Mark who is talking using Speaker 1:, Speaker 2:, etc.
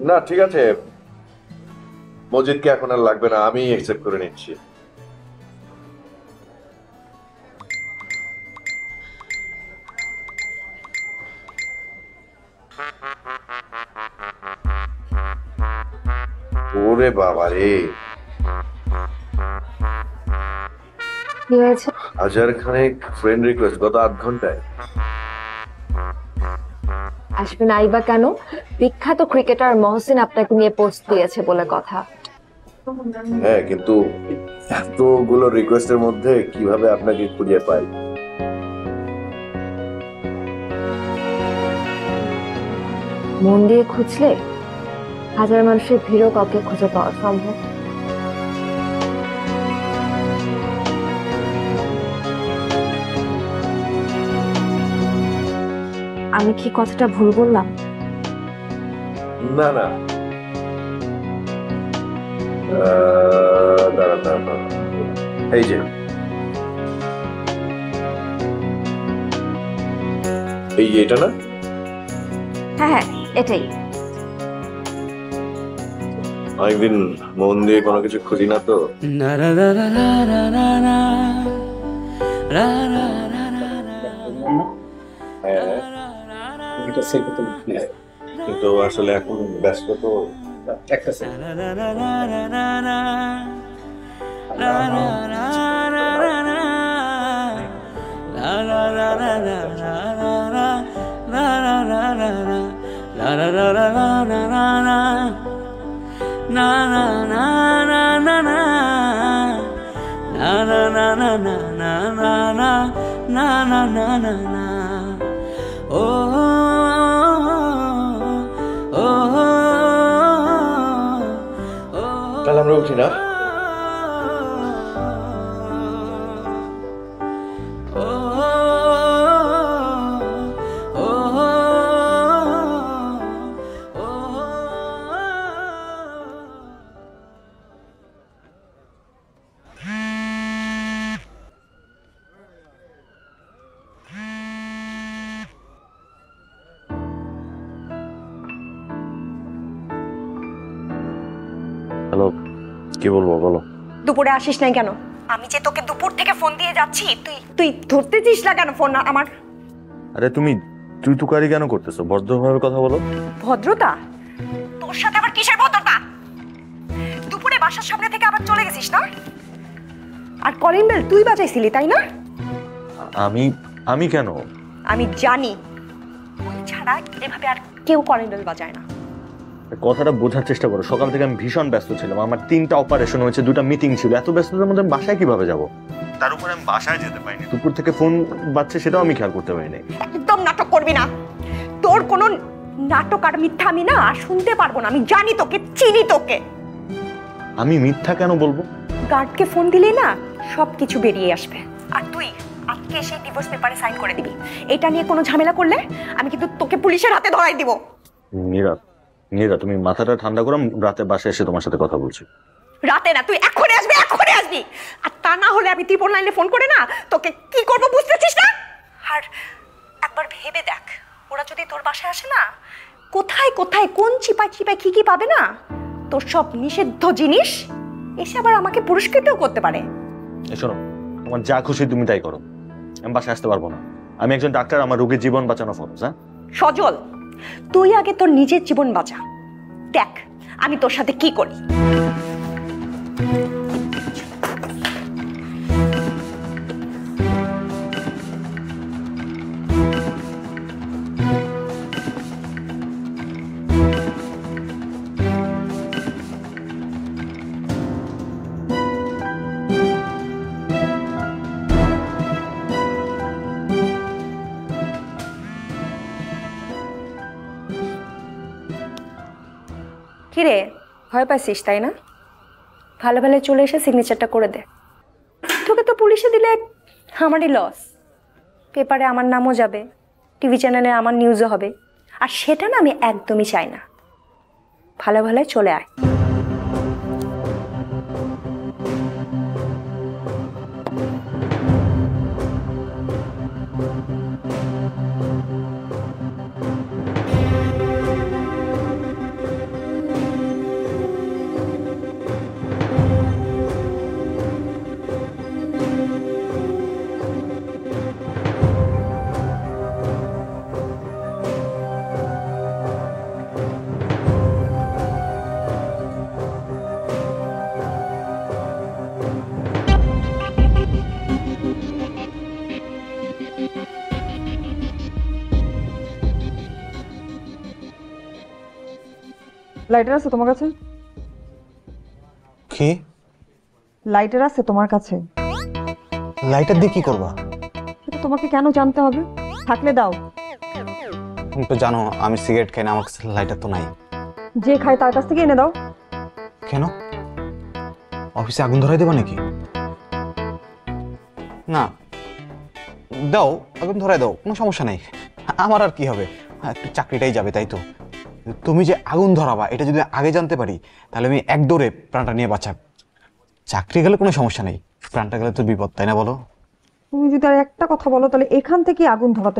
Speaker 1: না ঠিক আছে, মসজিদকে এখন আর লাগবে না, আমি অ্যাকসেপ্ট করে নিচ্ছি। ওরে বাবা রে,
Speaker 2: কি হয়েছে?
Speaker 1: 1000 খানেক ফ্রেন্ড রিকোয়েস্ট গত 8 ঘন্টায়।
Speaker 2: আসবেন আইবা কেন? বিখ্যাত ক্রিকেটার মহসিন আপনাকে নিয়ে পোস্ট দিয়েছে বলে কথা।
Speaker 1: হ্যাঁ, কিন্তু এতগুলো রিকোয়েস্টের মধ্যে কিভাবে আপনাকে খুঁজে পাই?
Speaker 2: মন দিয়ে খুঁজলে হাজার মানুষের ভিড়ও কাউকে খুঁজে পাওয়া সম্ভব। আমি কি কথাটা ভুল বললাম?
Speaker 1: না না, দাঁড়া দাঁড়া দাঁড়া। এই যে এটা না?
Speaker 2: হ্যাঁ হ্যাঁ, এটাই।
Speaker 1: অনেকদিন মন দিয়ে কোনো কিছু খুঁজি না তো। হ্যাঁ, কিন্তু আসলে এখন ব্যস্ত তো। একটা তাহলে আমরা উঠি না? হ্যালো, কি বলবো বলো?
Speaker 3: দুপুরে আসিস নাই কেন? আমি যে তোকে দুপুর থেকে ফোন দিয়ে যাচ্ছি, তুই তুই ধরতেছিস না কেন ফোন আমার?
Speaker 1: আরে তুমি তুই তুকারি কেন করতেছো? ভদ্রভাবে কথা বলো।
Speaker 3: ভদ্রতা? তোর সাথে আবার কিসের ভদ্রতা? দুপুরে বাসার সামনে থেকে আবার চলে গেছিস না? আর কলিং বেল তুই বাজাইছিলি তাই না?
Speaker 1: আমি আমি কেন?
Speaker 3: আমি জানি, তুই ছাড়া এভাবে আর কেউ কলিং বেল বাজায় না।
Speaker 1: কথাটা বোঝার চেষ্টা করো। সকাল থেকে আমি ভীষণ ব্যস্ত ছিলাম, আমার 3টা অপারেশন হয়েছে, 2টা মিটিং ছিল। এত ব্যস্ততার মধ্যে আমি বাসায় কিভাবে যাব? তার উপরে আমি বাসায় যেতে পারিনি, দুপুর থেকে ফোন বাজছে সেটাও আমি খেয়াল করতে পারিনি।
Speaker 3: একদম নাটক করবি না। তোর কোনো নাটক আর মিথ্যা আমি না আর শুনতে পারবো না। আমি জানি তোকে, চিনি তোকে।
Speaker 1: আমি মিথ্যা কেন বলবো?
Speaker 3: গার্ডকে ফোন দিলেই না সবকিছু বেরিয়ে আসবে। আর তুই আজকে সেই ডিভোর্স পেপারে সাইন করে দিবি। এটা নিয়ে কোনো ঝামেলা করলে আমি কিন্তু তোকে পুলিশের হাতে ধরাই দিব।
Speaker 1: নীরা, নীরা তুমি মাথাটা ঠান্ডা করো, রাতে বাসায় এসে তোমার সাথে কথা বলছি।
Speaker 3: রাতে না, তুই এক্ষুনি আসবি, এক্ষুনি আসবি। আর তা না হলে আমি ত্রিপল লাইনে ফোন করে না তোকে কি করব বুঝতেছিস না? আর একবার ভেবে দেখ, ওরা যদি তোর বাসায় আসে না, কোথায় কোথায় কোন চিপায় চিপায় কি কি পাবে না, তোর সব নিষিদ্ধ জিনিস এসে আবার আমাকে পুরস্কৃতও করতে পারে।
Speaker 1: শোনো, তোমার যা খুশি তুমি তাই করো, আমি বাসায় আসতে পারবো না। আমি একজন ডাক্তার, আমার রোগীর জীবন বাঁচানো ফরজ। হ্যাঁ
Speaker 3: সজল, তুই আগে তোর নিজের জীবন বাঁচা। দেখ আমি তোর সাথে কি করি। কিরে, ভয় পাচ্ছিস তাই না? ভালো ভালো চলে এসে সিগনেচারটা করে দে। তোকে তো পুলিশে দিলে আমারই লস। পেপারে আমার নামও যাবে, টিভি চ্যানেলে আমার নিউজও হবে। আর সেটা না আমি একদমই চাই না। ভালো ভালো চলে আয়।
Speaker 4: লাইটার আছে তোমার কাছে?
Speaker 5: কি?
Speaker 4: লাইটার আছে তোমার কাছে?
Speaker 5: লাইটার দিয়ে কি করবা?
Speaker 4: এটা তোমাকে কেন জানতে হবে? থাকলে দাও।
Speaker 5: তুমি তো জানো আমি সিগারেট খাই না, আমার কাছে লাইটার তো নাই।
Speaker 4: যে খায় তার কাছ থেকে এনে দাও।
Speaker 5: কেন? অফিসে আগুন ধরাই দেবা নাকি? না, দাও, আগুন ধরাই দাও, কোনো সমস্যা নেই। আমার আর কি হবে, একটু চাকরিটাই যাবে, তাই তো। তুমি যে আগুন ধরাবা এটা যদি আগে জানতে পারি তাহলে আমি এক দৌড়ে প্রাণটা নিয়ে বাঁচাব। চাকরি গেলে কোনো সমস্যা নেই, প্রাণটা গেলে তো বিপদ, তাই না বলো?
Speaker 4: তুমি যদি আর একটা কথা বলো তাহলে এখান থেকে আগুন ধরাতে